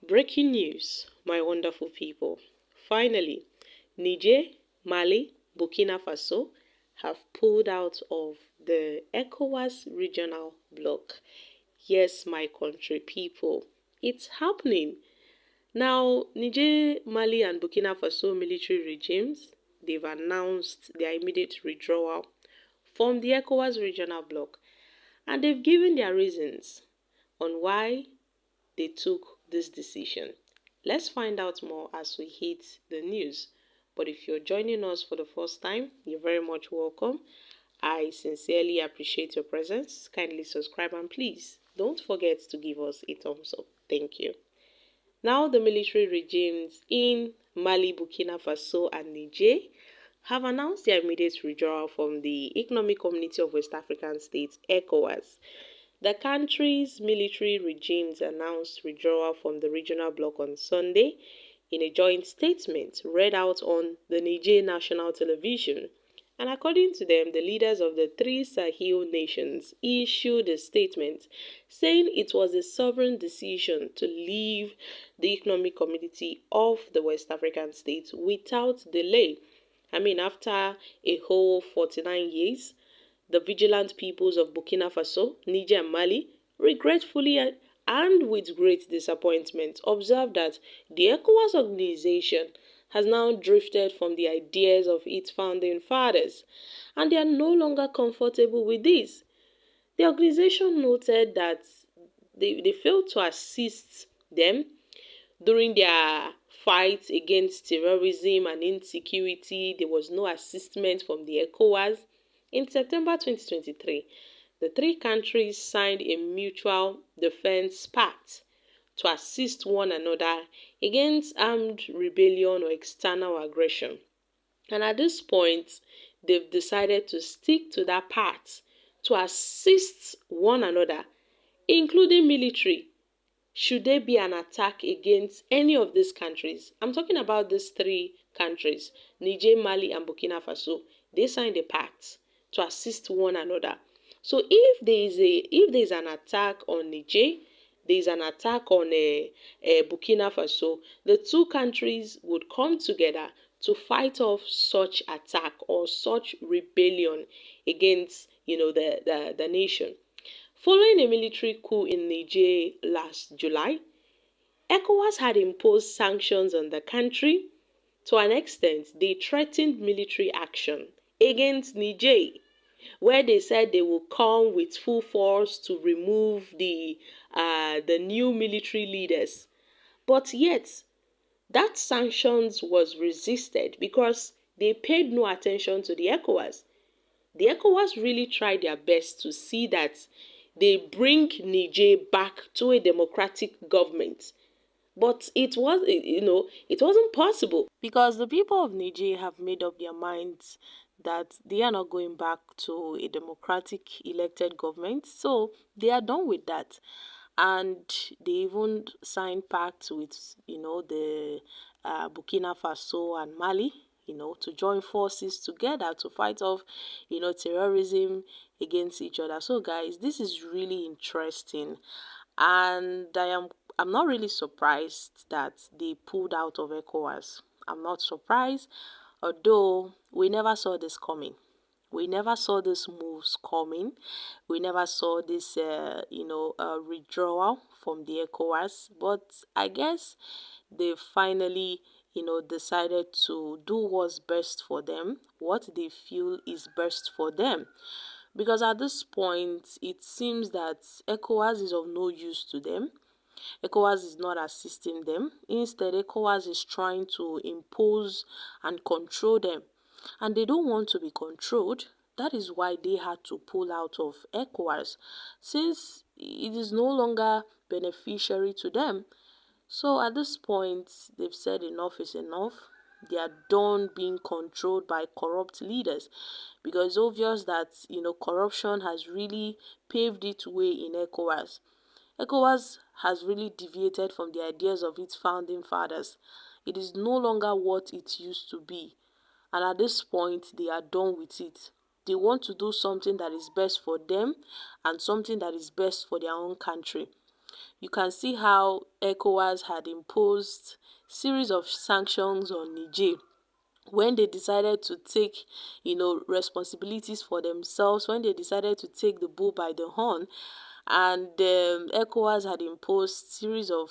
Breaking news, my wonderful people. Finally, Niger, Mali, Burkina Faso have pulled out of the ECOWAS regional bloc. Yes, my country people, it's happening. Now, Niger, Mali, and Burkina Faso military regimes, they've announced their immediate withdrawal from the ECOWAS regional bloc, and they've given their reasons on why they took this decision. Let's find out more as we hit the news. But if you're joining us for the first time, you're very much welcome. I sincerely appreciate your presence. Kindly subscribe and please don't forget to give us a thumbs up. Thank you. Now, the military regimes in Mali, Burkina Faso, and Niger have announced their immediate withdrawal from the Economic Community of West African States, ECOWAS. The country's military regimes announced withdrawal from the regional bloc on Sunday in a joint statement read out on the Niger national television. And according to them, the leaders of the three Sahel nations issued a statement saying it was a sovereign decision to leave the economic community of the West African states without delay. After a whole 49 years, the vigilant peoples of Burkina Faso, Niger, and Mali regretfully and with great disappointment observed that the ECOWAS organization has now drifted from the ideas of its founding fathers, and they are no longer comfortable with this. The organization noted that they failed to assist them during their fight against terrorism and insecurity. There was no assistance from the ECOWAS. In September 2023, the three countries signed a mutual defense pact to assist one another against armed rebellion or external aggression. And at this point, they've decided to stick to that pact to assist one another, including military, should there be an attack against any of these countries. I'm talking about these three countries, Niger, Mali, and Burkina Faso. They signed a pact to assist one another. So if there is an attack on Niger, there is an attack on Burkina Faso, the two countries would come together to fight off such attack or such rebellion against the nation. Following a military coup in Niger last July, ECOWAS had imposed sanctions on the country. To an extent, they threatened military action against Niger, where they said they will come with full force to remove the new military leaders. But yet, that sanctions was resisted because they paid no attention to the ECOWAS. The ECOWAS really tried their best to see that they bring Niger back to a democratic government. But it wasn't possible because the people of Niger have made up their minds that they are not going back to a democratic elected government. So they are done with that. And they even signed pacts with, the Burkina Faso and Mali, to join forces together to fight off, terrorism against each other. So guys, this is really interesting. And I'm not really surprised that they pulled out of ECOWAS. I'm not surprised, although we never saw this coming. We never saw these moves coming. We never saw this, withdrawal from the ECOWAS. But I guess they finally, decided to do what's best for them, what they feel is best for them. Because at this point, it seems that ECOWAS is of no use to them. ECOWAS is not assisting them. Instead, ECOWAS is trying to impose and control them. And they don't want to be controlled. That is why they had to pull out of ECOWAS, since it is no longer beneficiary to them. So at this point, they've said enough is enough. They are done being controlled by corrupt leaders, because it's obvious that corruption has really paved its way in ECOWAS. ECOWAS has really deviated from the ideas of its founding fathers. It is no longer what it used to be. And at this point, they are done with it. They want to do something that is best for them and something that is best for their own country. you can see how ECOWAS had imposed series of sanctions on Niger when they decided to take, responsibilities for themselves, when they decided to take the bull by the horn, and ECOWAS had imposed series of,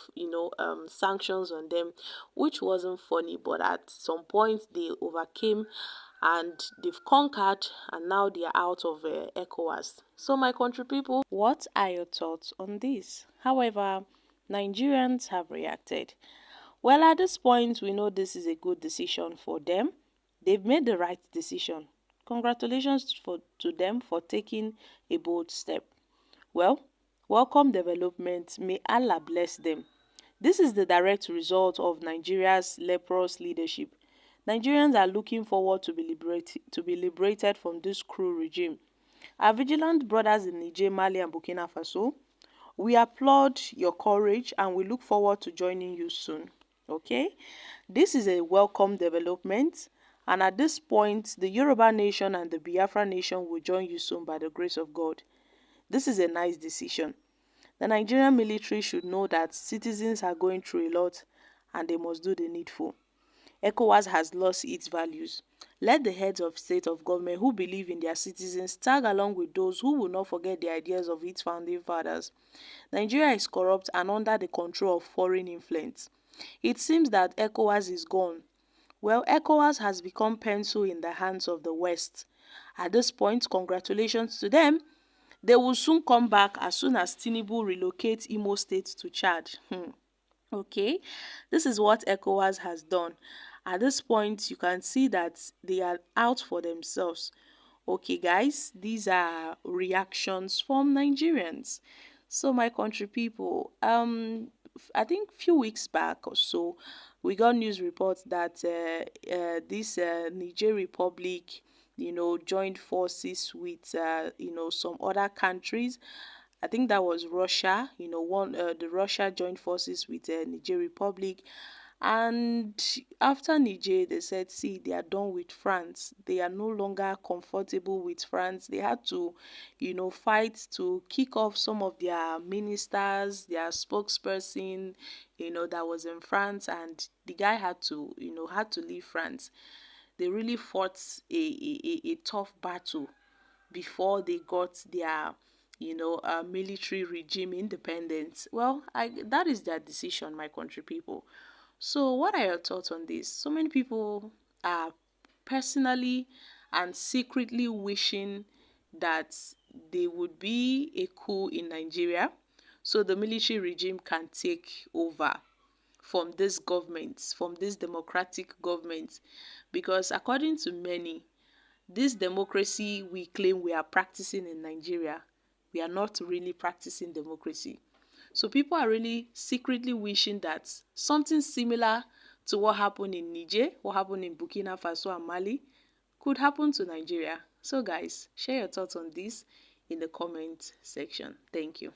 sanctions on them, which wasn't funny, but at some point they overcame and they've conquered, and now they are out of ECOWAS. So my country people, what are your thoughts on this? However, Nigerians have reacted. Well, at this point, we know this is a good decision for them. They've made the right decision. Congratulations to them for taking a bold step. Well, welcome development. May Allah bless them. This is the direct result of Nigeria's leprous leadership. Nigerians are looking forward to be liberated from this cruel regime. Our vigilant brothers in Niger, Mali and Burkina Faso, we applaud your courage and we look forward to joining you soon. Okay, this is a welcome development, and at this point the Yoruba nation and the Biafra nation will join you soon by the grace of God. This is a nice decision. The Nigerian military should know that citizens are going through a lot and they must do the needful. ECOWAS has lost its values. Let the heads of state of government who believe in their citizens tag along with those who will not forget the ideas of its founding fathers. Nigeria is corrupt and under the control of foreign influence. It seems that ECOWAS is gone. Well, ECOWAS has become pencil in the hands of the West. At this point, congratulations to them. They will soon come back as soon as Tinubu relocates Imo State to Chad. Okay, this is what ECOWAS has done. At this point, you can see that they are out for themselves. Okay, guys, these are reactions from Nigerians. So, my country people, I think a few weeks back or so, we got news reports that this Niger Republic, joined forces with, some other countries. I think that was Russia. The Russia joined forces with Niger Republic, and after Niger, they said, see, they are done with France. They are no longer comfortable with France. They had to, fight to kick off some of their ministers, their spokesperson, that was in France, and the guy had to leave France. They really fought a tough battle before they got their military regime independence. Well, that is their decision, my country people. So what are your thoughts on this? So many people are personally and secretly wishing that there would be a coup in Nigeria so the military regime can take over from this government, from this democratic government, because according to many, this democracy we claim we are practicing in Nigeria, we are not really practicing democracy. So people are really secretly wishing that something similar to what happened in Niger, what happened in Burkina Faso and Mali, could happen to Nigeria. So guys, share your thoughts on this in the comment section. Thank you.